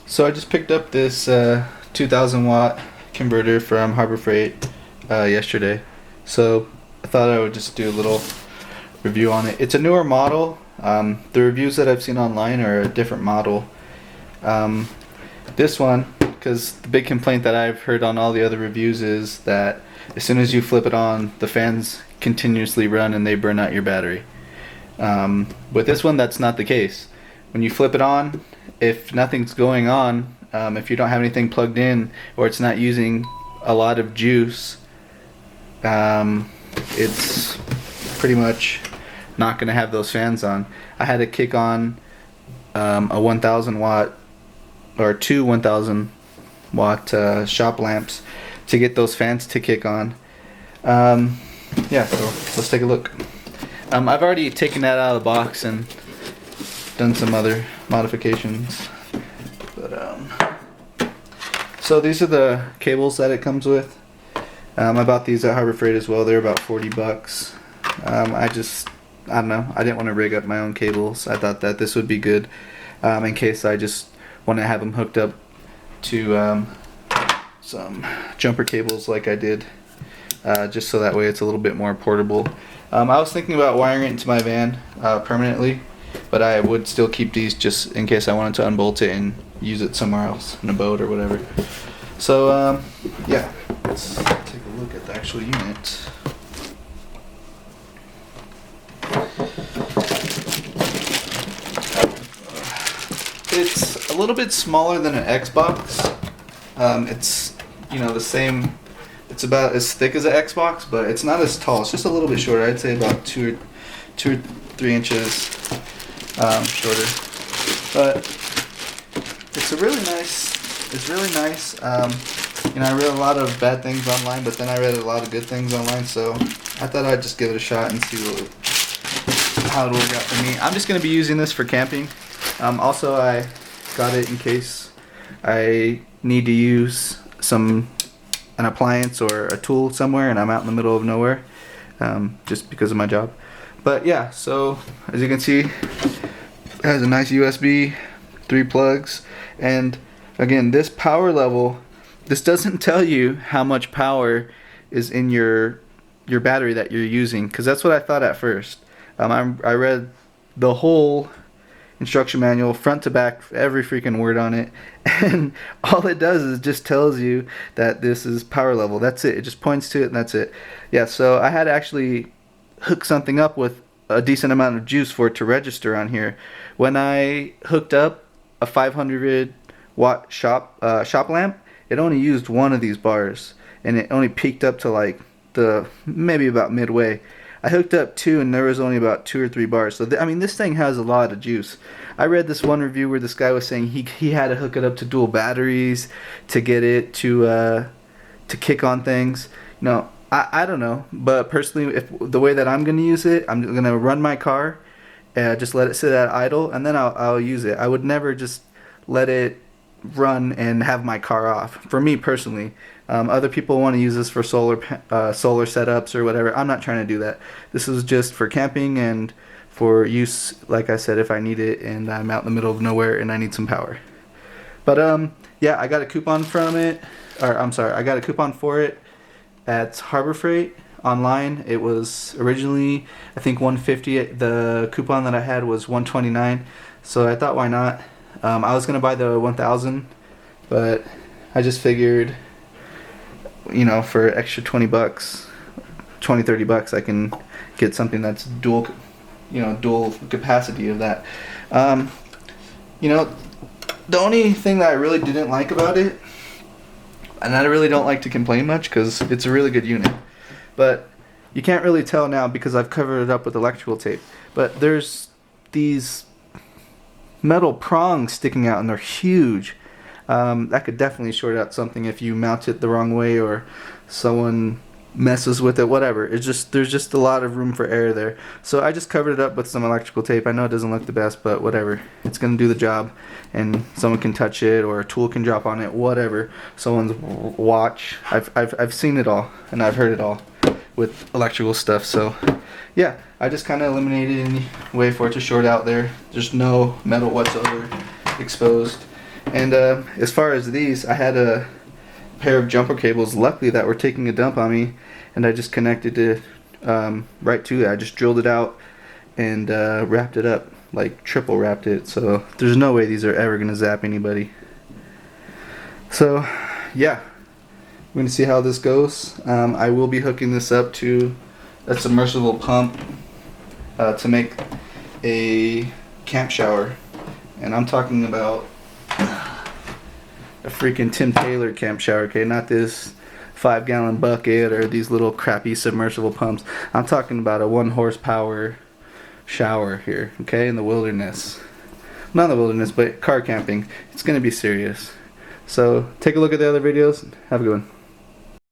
So I just picked up this 2000 watt converter from Harbor Freight yesterday. So I thought I would just do a little review on it. It's a newer model. The reviews that I've seen online are a different model. This one, because the big complaint that I've heard on all the other reviews is that as soon as you flip it on, the fans continuously run and they burn out your battery. With this one, that's not the case. When you flip it on, if nothing's going on, if you don't have anything plugged in or it's not using a lot of juice, it's pretty much not going to have those fans on. I had to kick on a 1000 watt or two 1000 watt shop lamps to get those fans to kick on. Yeah, so let's take a look. I've already taken that out of the box and done some other modifications, but so these are the cables that it comes with. I bought these at Harbor Freight as well. They're about 40 bucks. I don't know, I didn't want to rig up my own cables. I thought that this would be good in case I just want to have them hooked up to some jumper cables like I did, just so that way it's a little bit more portable. I was thinking about wiring it into my van permanently, but I would still keep these just in case I wanted to unbolt it and use it somewhere else, in a boat or whatever. So yeah, let's take a look at the actual unit. It's a little bit smaller than an Xbox. It's, you know, the same. It's about as thick as an Xbox, but it's not as tall. It's just a little bit shorter. I'd say about two or 3 inches shorter. But it's really nice. It's really nice. You know, I read a lot of bad things online, but then I read a lot of good things online. So I thought I'd just give it a shot and see how it will work out for me. I'm just gonna be using this for camping. Also, I got it in case I need to use an appliance or a tool somewhere and I'm out in the middle of nowhere, just because of my job. But yeah, so as you can see, it has a nice USB, 3 plugs, and again, this power level, this doesn't tell you how much power is in your battery that you're using, because that's what I thought at first. I read the whole instruction manual front to back, every freaking word on it, and all it does is just tells you that this is power level. That's it. It just points to it and that's it. Yeah, so I had to actually hook something up with a decent amount of juice for it to register on here. When I hooked up a 500 watt shop lamp, it only used one of these bars and it only peaked up to like maybe about midway. I hooked up 2 and there was only about 2 or 3 bars. So I mean, this thing has a lot of juice. I read this one review where this guy was saying he had to hook it up to dual batteries to get it to kick on things. You know, I don't know, but personally, if the way that I'm gonna use it, I'm gonna run my car, just let it sit at idle, and then I'll use it. I would never just let it run and have my car off. For me personally, other people want to use this for solar setups or whatever. I'm not trying to do that. This is just for camping and for use, like I said, if I need it and I'm out in the middle of nowhere and I need some power. But yeah, I got a coupon from it, or I'm sorry, I got a coupon for it at Harbor Freight online. It was originally, I think, $150. The coupon that I had was $129. So I thought, why not? I was gonna buy the 1000, but I just figured, you know, for extra 20 bucks, 30 bucks, I can get something that's dual capacity of that. You know, the only thing that I really didn't like about it, and I really don't like to complain much because it's a really good unit, but you can't really tell now because I've covered it up with electrical tape, but there's these metal prongs sticking out and they're huge. That could definitely short out something if you mount it the wrong way or someone messes with it, whatever. There's just a lot of room for error there. So I just covered it up with some electrical tape. I know it doesn't look the best, but whatever. It's gonna do the job, and someone can touch it or a tool can drop on it, whatever. Someone's watch. I've seen it all and I've heard it all with electrical stuff. So yeah, I just kind of eliminated any way for it to short out there. There's no metal whatsoever exposed. And as far as these, I had a pair of jumper cables, luckily, that were taking a dump on me, and I just connected it right to it. I just drilled it out and wrapped it up, like triple wrapped it, so there's no way these are ever gonna zap anybody. So yeah, we're gonna see how this goes. I will be hooking this up to a submersible pump to make a camp shower, and I'm talking about a freaking Tim Taylor camp shower, okay? Not this 5-gallon bucket or these little crappy submersible pumps. I'm talking about a 1 horsepower shower here, okay? In the wilderness. Not in the wilderness, but car camping. It's gonna be serious. So take a look at the other videos. Have a good one.